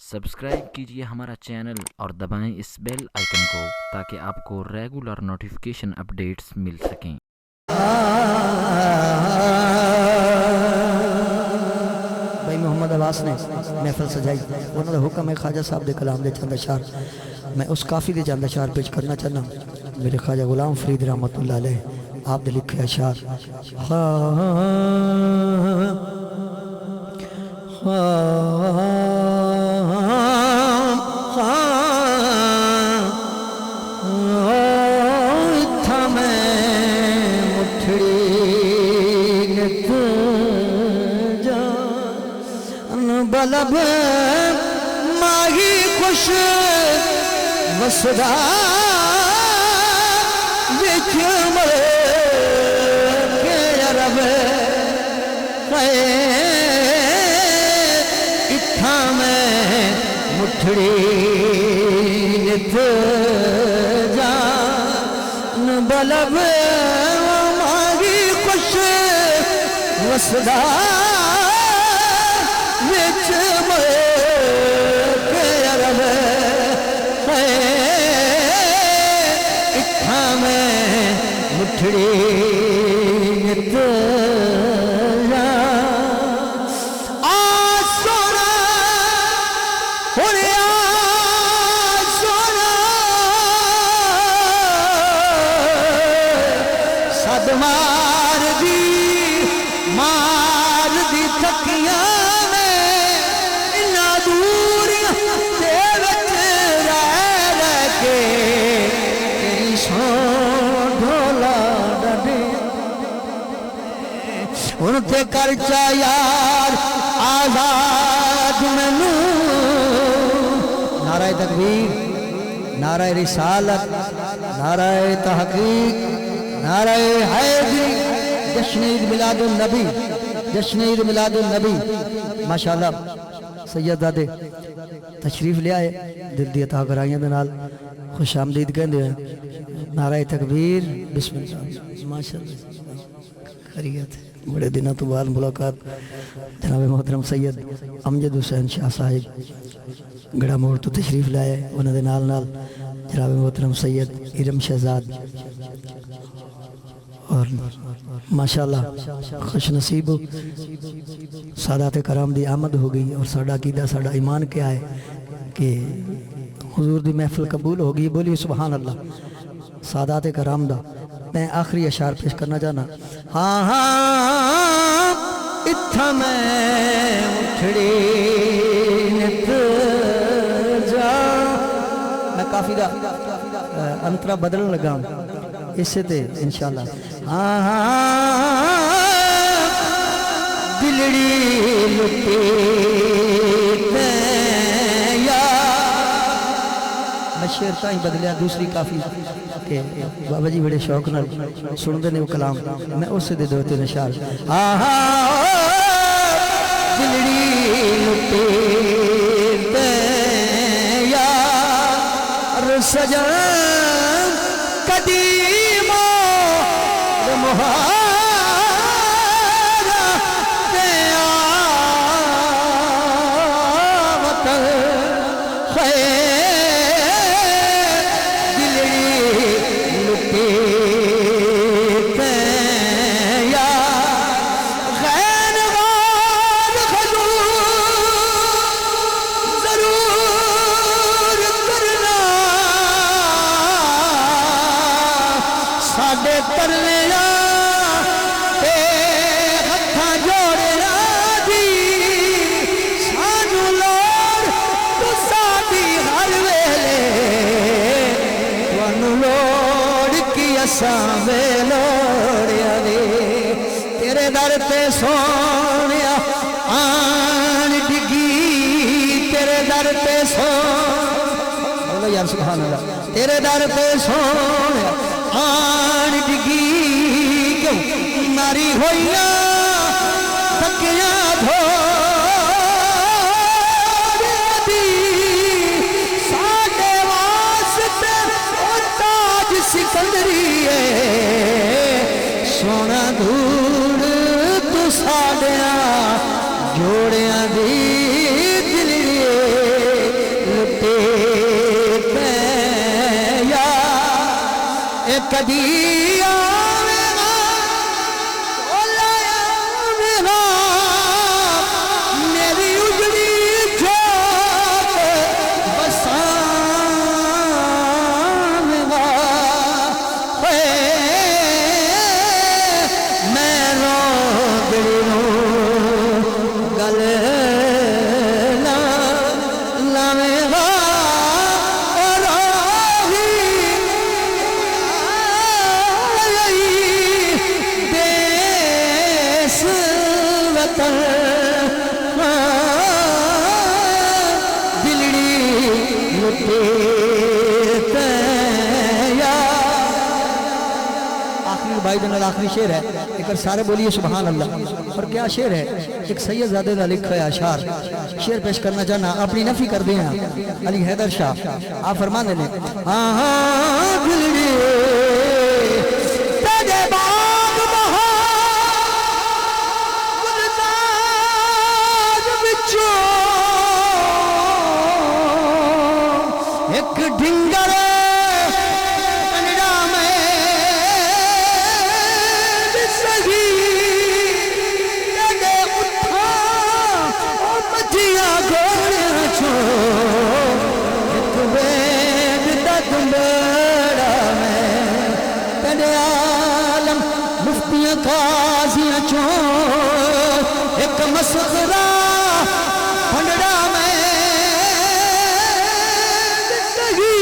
Subscribe कीजिए हमारा channel और दबाएं इस बेल आइकन को ताकि आपको रेगुलर नोटिफिकेशन अपडेट्स मिल सकें। भाई मोहम्मद अब्बास ने महफिल सजाई, उन्होंने हुक्म है ख्वाजा साहब के कलाम दे चंद अशार मैं उस काफ़ी दे चंद अशार पेश करना चाहना। मेरे ख्वाजा गुलाम फरीद रहमतुल्लाह अलैह आप दे लिखे अशार। बलब माही खुश वसदा विच मरे के अरब इत्था में मुठड़ी नित जान बलब माही खुश वसदा विच मरे के अरब इत्था में मुठड़ी नित आ सोना हुणे आ सोना सद मार दी थकियां उनते करचा यार आजाद मैनू नाराए तकबीर नाराए रिसालत नाराए तहकीक नाराए हैदरी जश्न ईद मिलादुन नबी जश्न ईद मिलादुन नबी माशाअल्लाह सैयद दादे तशरीफ ले आए दिल दी अता कराइयां दे नाल खुश आमदीद कहंदे हैं। नाराए तकबीर बिस्मिल्लाह माशाअल्लाह खैरियत बड़े दिनों तो बाद मुलाकात जनाब मोहतरम सैयद अमजद हुसैन शाह साहिब गड़ा मोड़ तो तशरीफ लाए उन्होंने नाल नाल जनाब मोहतरम सैयद इरम शहजाद और माशाअल्लाह खुश नसीब सादात कराम दी आमद हो गई और साडा अकीदा साडा ईमान क्या है कि हुजूर दी महफिल कबूल हो गई। बोलिए सुभान अल्लाह। सादात कराम दा मैं आखिरी अशार पेश करना चाहना। हाँ हाँ इत्था मैं उठड़ी नित जा मैं काफी दा अंतरा बदलने लगा इससे ते इंशाल्लाह। हाँ हाँ दिलड़ी लुटी मैं शेर ताई बदलिया दूसरी काफी के बाबा जी बड़े शौक नाल सुनते ने वो कलाम मैं उससे दे दो तीन अशार। आहा दिलड़ी लुटे यार सजन कदीमो मुहारा ते आवत तेरे दर पे सोनिया आन डिगी तेरे दर पे बोलो यार सुभान अल्लाह। तेरे दर पे सोनिया आन डिगी क्यों मारी होइया थकिया धो साडे वास्ते ताज सिकंदरी सोना धूड़ तू साड़िया जोड़िया दी दिलिए کدی آویگا اولا آویگا میری اجڑی چھوٹ بساویگا میں رو گڑی رو گل لاویگا آخری بھائی دن آخری شعر ہے ایک سارے بولیے سبحان اللہ اور کیا شعر ہے ایک سید زادے دا لکھا ہے اشعار شعر پیش کرنا چاہنا اپنی نفی کر دیں علی حیدر شاہ آپ فرما دیں دلڑی تیرے باغ بہار گلزار بچوں ایک ڈھنگر قاضیاں چون ایک مسخرہ پھنڈڑا میں زندگی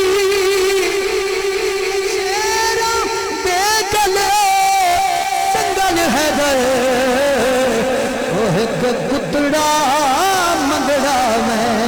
شیرہ بے گلے سنگل حیدر وہ ایک گتڑا منگڑا میں